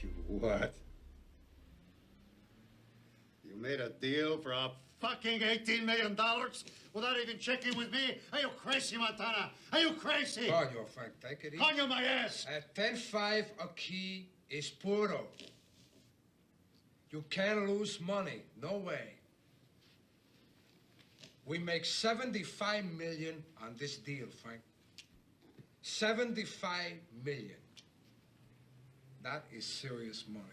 You what? You made a deal for a fucking $18 million without even checking with me? Are you crazy, Montana? Are you crazy? Coño, Frank, take it easy. Coño, my ass! At 10-5 aqui is puro. You can't lose money. No way. We make $75 million on this deal, Frank. $75 million. That is serious money.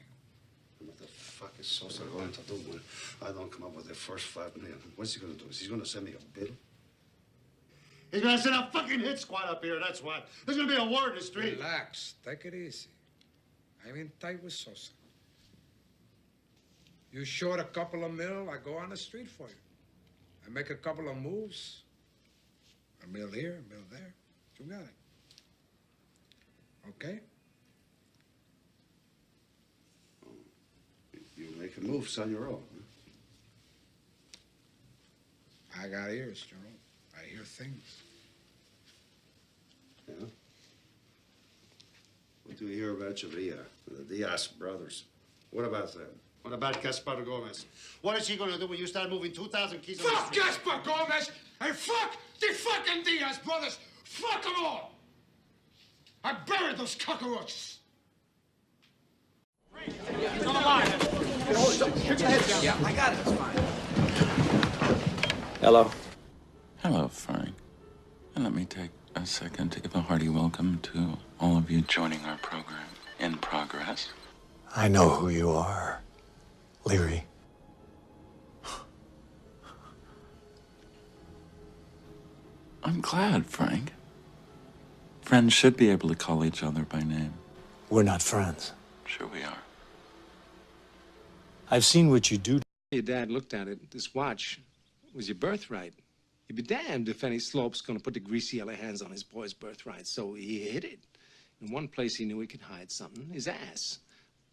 What the fuck is Sosa going to do when I don't come up with the first $5 million? What's he gonna do? Is he gonna send me a bill? He's gonna send a fucking hit squad up here, that's what. There's gonna be a war in the street. Relax. Take it easy. I'm in tight with Sosa. You short a couple of mil, I go on the street for you. I make a couple of moves. A mill here, a mill there. You got it. Okay? You make moves on your own, huh? I got ears, Jerome. I hear things. Yeah? What do you hear about Chavilla, the Diaz brothers? What about them? What about Gaspar Gomez? What is he gonna do when you start moving 2,000 keys on the Fuck street? Gaspar Gomez and fuck the fucking Diaz brothers! Fuck them all! I buried those cockroaches! He's on the line. Yeah, I got it. It's fine. Hello. Hello, Frank. And let me take a second to give a hearty welcome to all of you joining our program in progress. I know who you are, Leary. I'm glad, Frank. Friends should be able to call each other by name. We're not friends. Sure we are. I've seen what you do. Your dad looked at it. This watch was your birthright. You'd be damned if any slope's gonna put the greasy yellow hands on his boy's birthright. So he hid it. In one place he knew he could hide something, his ass.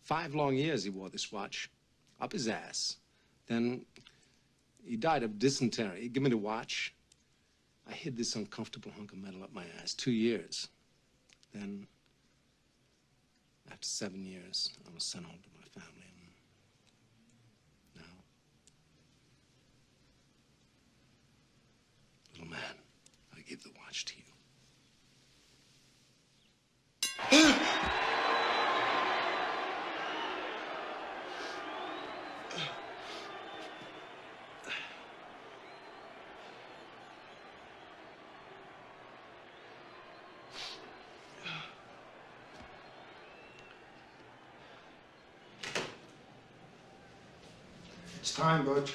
5 long years he wore this watch, up his ass. Then he died of dysentery. Give me the watch. I hid this uncomfortable hunk of metal up my ass. 2 years. Then, after 7 years, I was sent home to my family. And now, little man, I give the watch to you. It's time, Butch.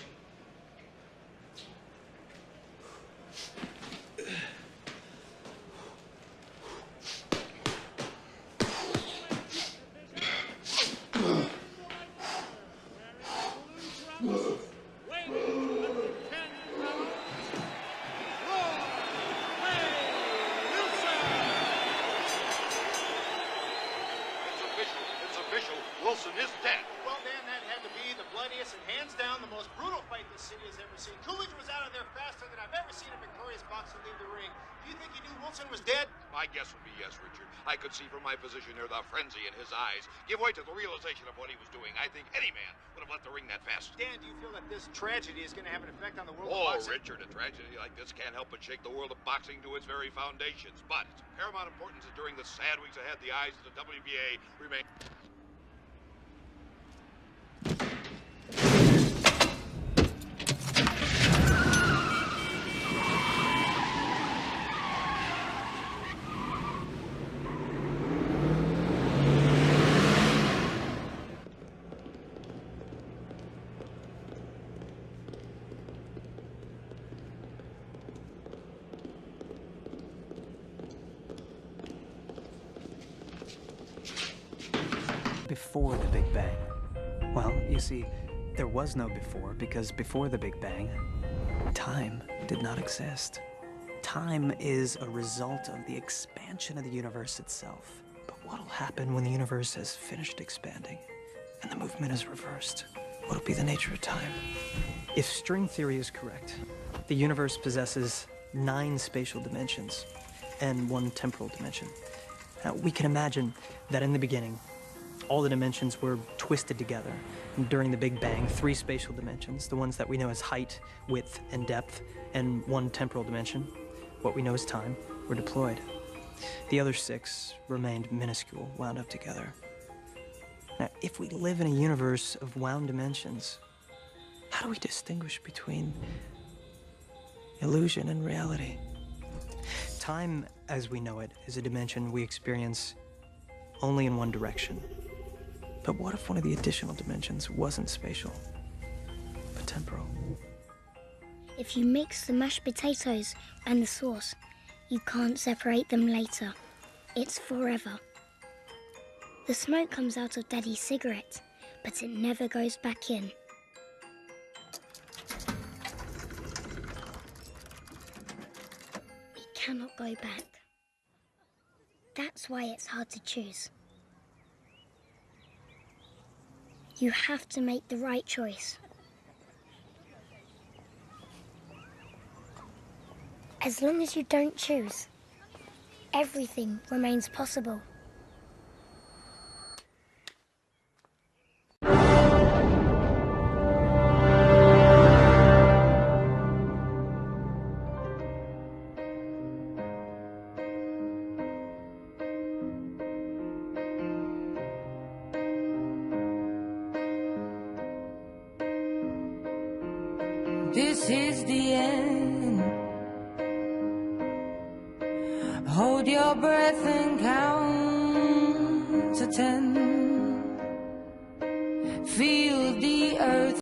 It's official. Wilson is dead. Well, Dan, that had to be the bloodiest and hands down the most brutal fight the city has ever seen. Coolidge was out of there faster than I've ever seen a victorious boxer leave the ring. Do you think he knew Wilson was dead? My guess would be yes, Richard. I could see from my position there the frenzy in his eyes give way to the realization of what he was doing. I think any man would have left the ring that fast. Dan, do you feel that this tragedy is going to have an effect on the world of Oh, boxing? Richard, a tragedy like this can't help but shake the world of boxing to its very foundations. But it's of paramount importance that during the sad weeks ahead, the eyes of the WBA remain... Before the Big Bang. Well, you see, there was no before because before the Big Bang, time did not exist. Time is a result of the expansion of the universe itself. But what'll happen when the universe has finished expanding and the movement is reversed? What'll be the nature of time? If string theory is correct, the universe possesses 9 spatial dimensions and 1 temporal dimension. Now, we can imagine that in the beginning, all the dimensions were twisted together. And during the Big Bang, 3 spatial dimensions, the ones that we know as height, width, and depth, and 1 temporal dimension, what we know as time, were deployed. The other 6 remained minuscule, wound up together. Now, if we live in a universe of wound dimensions, how do we distinguish between illusion and reality? Time, as we know it, is a dimension we experience only in one direction. But what if one of the additional dimensions wasn't spatial, but temporal? If you mix the mashed potatoes and the sauce, you can't separate them later. It's forever. The smoke comes out of Daddy's cigarette, but it never goes back in. We cannot go back. That's why it's hard to choose. You have to make the right choice. As long as you don't choose, everything remains possible. This is the end. Hold your breath and count to 10. Feel the earth.